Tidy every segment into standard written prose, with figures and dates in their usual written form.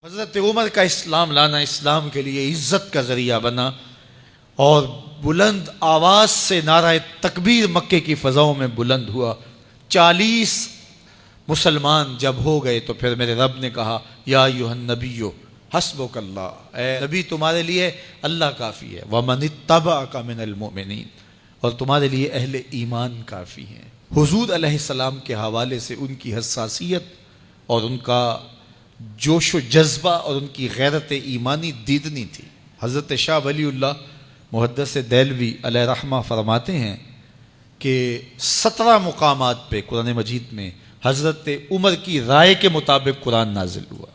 حضرت عمر کا اسلام لانا اسلام کے لیے عزت کا ذریعہ بنا اور بلند آواز سے نعرہ تکبیر مکے کی فضاؤں میں بلند ہوا۔ 40 مسلمان جب ہو گئے تو پھر میرے رب نے کہا یا ایھا النبی حسبک اللہ، اے نبی تمہارے لیے اللہ کافی ہے، ومن اتبعک من المؤمنین، اور تمہارے لیے اہل ایمان کافی ہیں۔ حضور علیہ السلام کے حوالے سے ان کی حساسیت اور ان کا جوش و جذبہ اور ان کی غیرت ایمانی دیدنی تھی۔ حضرت شاہ ولی اللہ محدث دہلوی علیہ رحمہ فرماتے ہیں کہ 17 مقامات پہ قرآن مجید میں حضرت عمر کی رائے کے مطابق قرآن نازل ہوا۔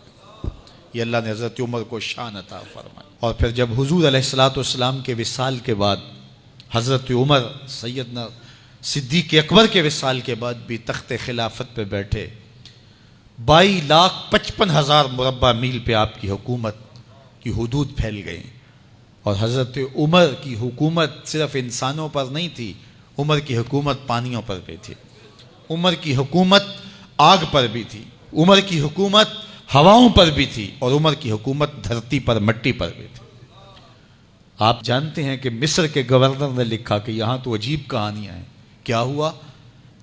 یہ اللہ نے حضرت عمر کو شان عطا فرمائی۔ اور پھر جب حضور علیہ السلام کے وصال کے بعد حضرت عمر سیدنا صدیق اکبر کے وصال کے بعد بھی تخت خلافت پہ بیٹھے، 22,55,000 مربع میل پہ آپ کی حکومت کی حدود پھیل گئیں، اور حضرت عمر کی حکومت صرف انسانوں پر نہیں تھی، عمر کی حکومت پانیوں پر بھی تھی، عمر کی حکومت آگ پر بھی تھی، عمر کی حکومت ہواؤں پر بھی تھی، اور عمر کی حکومت دھرتی پر مٹی پر بھی تھی۔ آپ جانتے ہیں کہ مصر کے گورنر نے لکھا کہ یہاں تو عجیب کہانیاں ہیں۔ کیا ہوا؟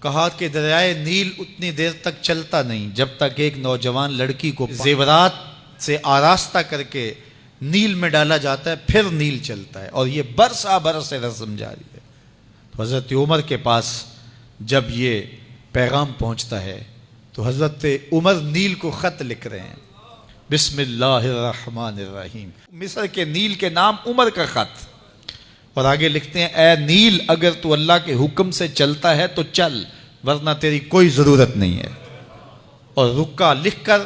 کہا کہ دریائے نیل اتنی دیر تک چلتا نہیں جب تک ایک نوجوان لڑکی کو زیورات سے آراستہ کر کے نیل میں ڈالا جاتا ہے، پھر نیل چلتا ہے، اور یہ برسا برس رسم جاری ہے۔ تو حضرت عمر کے پاس جب یہ پیغام پہنچتا ہے تو حضرت عمر نیل کو خط لکھ رہے ہیں، بسم اللہ الرحمن الرحیم، مصر کے نیل کے نام عمر کا خط، اور آگے لکھتے ہیں اے نیل اگر تو اللہ کے حکم سے چلتا ہے تو چل، ورنہ تیری کوئی ضرورت نہیں ہے۔ اور رکا لکھ کر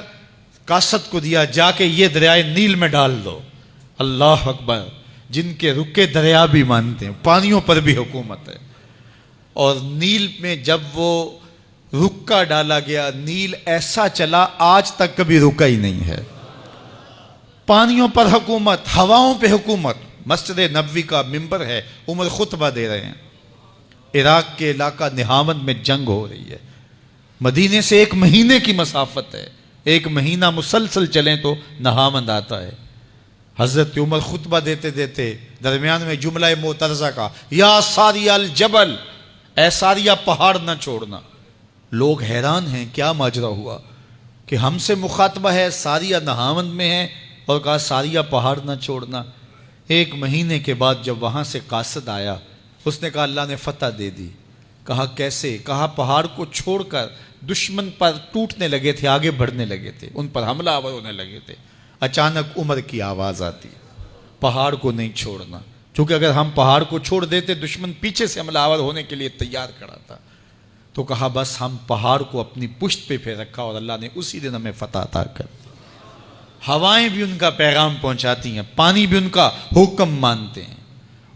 کاسد کو دیا، جا کے یہ دریائے نیل میں ڈال دو۔ اللہ اکبر، جن کے رکے دریا بھی مانتے ہیں، پانیوں پر بھی حکومت ہے۔ اور نیل میں جب وہ رکا ڈالا گیا، نیل ایسا چلا آج تک کبھی رکا ہی نہیں ہے۔ پانیوں پر حکومت، ہواؤں پہ حکومت۔ مسجد نبوی کا ممبر ہے، عمر خطبہ دے رہے ہیں، عراق کے علاقہ نہاوند میں جنگ ہو رہی ہے، مدینے سے 1 مہینے کی مسافت ہے، 1 مہینہ مسلسل چلیں تو نہاوند آتا ہے۔ حضرت عمر خطبہ دیتے دیتے درمیان میں جملہ معترضہ کا، یا ساریہ الجبل، اے ساریہ پہاڑ نہ چھوڑنا۔ لوگ حیران ہیں کیا ماجرا ہوا کہ ہم سے مخاطبہ ہے، ساریہ نہاوند میں ہے، اور کہا ساریہ پہاڑ نہ چھوڑنا۔ 1 مہینے کے بعد جب وہاں سے قاصد آیا، اس نے کہا اللہ نے فتح دے دی۔ کہا کیسے؟ کہا پہاڑ کو چھوڑ کر دشمن پر ٹوٹنے لگے تھے، آگے بڑھنے لگے تھے، ان پر حملہ آور ہونے لگے تھے۔ اچانک عمر کی آواز آتی، پہاڑ کو نہیں چھوڑنا، چونکہ اگر ہم پہاڑ کو چھوڑ دیتے دشمن پیچھے سے حملہ آور ہونے کے لیے تیار کھڑا تھا۔ تو کہا بس ہم پہاڑ کو اپنی پشت پہ پھیر رکھا، اور اللہ نے اسی دن ہمیں فتح عطا کر دی۔ ہوائیں بھی ان کا پیغام پہنچاتی ہیں، پانی بھی ان کا حکم مانتے ہیں۔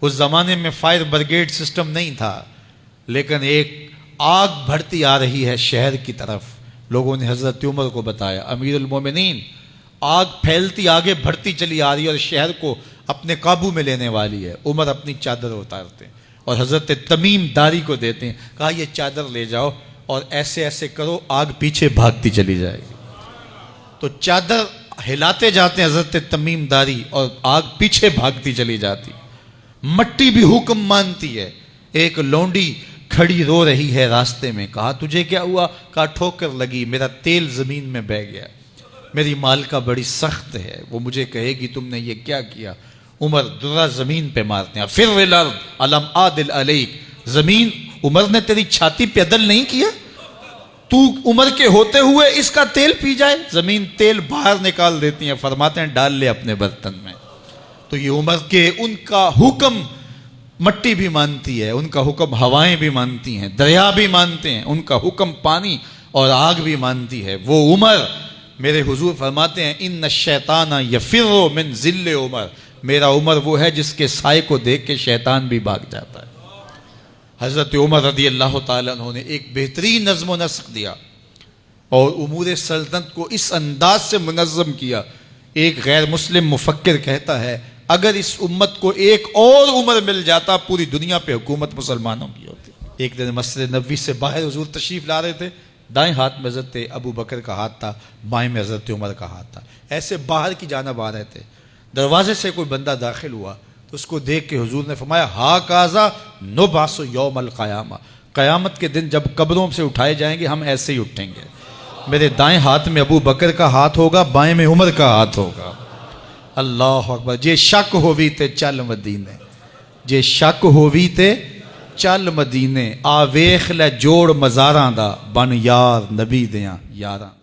اس زمانے میں فائر بریگیڈ سسٹم نہیں تھا، لیکن ایک آگ بڑھتی آ رہی ہے شہر کی طرف، لوگوں نے حضرت عمر کو بتایا، امیر المومنین آگ پھیلتی آگے بڑھتی چلی آ رہی ہے اور شہر کو اپنے قابو میں لینے والی ہے۔ عمر اپنی چادر اتارتے ہیں اور حضرت تمیم داری کو دیتے ہیں، کہا یہ چادر لے جاؤ اور ایسے ایسے کرو، آگ پیچھے بھاگتی چلی جائے گی۔ تو چادر ہلاتے جاتے ہیں حضرت تمیم داری، اور آگ پیچھے بھاگتی چلی جاتی۔ مٹی بھی حکم مانتی ہے۔ ایک لونڈی کھڑی رو رہی ہے راستے میں، کہا تجھے کیا ہوا؟ کہا ٹھوکر لگی، میرا تیل زمین میں بہہ گیا، میری مالکہ بڑی سخت ہے، وہ مجھے کہے گی تم نے یہ کیا کیا۔ عمر درہ زمین پہ مارتے ہیں، فر الارض الم عادل علیک، زمین عمر نے تیری چھاتی پہ عدل نہیں کیا؟ تو عمر کے ہوتے ہوئے اس کا تیل پی جائے؟ زمین تیل باہر نکال دیتی ہیں، فرماتے ہیں ڈال لے اپنے برتن میں۔ تو یہ عمر کے ان کا حکم مٹی بھی مانتی ہے، ان کا حکم ہوائیں بھی مانتی ہیں، دریا بھی مانتے ہیں، ان کا حکم پانی اور آگ بھی مانتی ہے۔ وہ عمر، میرے حضور فرماتے ہیں ان الشیطان یفر من ذل عمر، میرا عمر وہ ہے جس کے سائے کو دیکھ کے شیطان بھی بھاگ جاتا ہے۔ حضرت عمر رضی اللہ تعالیٰ عنہ نے ایک بہترین نظم و نسق دیا اور امور سلطنت کو اس انداز سے منظم کیا۔ ایک غیر مسلم مفکر کہتا ہے اگر اس امت کو ایک اور عمر مل جاتا پوری دنیا پہ حکومت مسلمانوں کی ہوتی۔ ایک دن مسجد نبوی سے باہر حضور تشریف لا رہے تھے، دائیں ہاتھ میں حضرت ابو بکر کا ہاتھ تھا، بائیں میں حضرت عمر کا ہاتھ تھا، ایسے باہر کی جانب آ رہے تھے۔ دروازے سے کوئی بندہ داخل ہوا تو اس کو دیکھ کے حضور نے فرمایا ہا کازا نبعث یوم القیامہ، قیامت کے دن جب قبروں سے اٹھائے جائیں گے ہم ایسے ہی اٹھیں گے، میرے دائیں ہاتھ میں ابو بکر کا ہاتھ ہوگا، بائیں میں عمر کا ہاتھ ہوگا۔ اللہ اکبر۔ جے شک ہووی تے چل مدینے، جے شک ہووی تے چل مدینے، آ ویکھ لے جوڑ مزاراں دا، بن یار نبی دیاں یاراں۔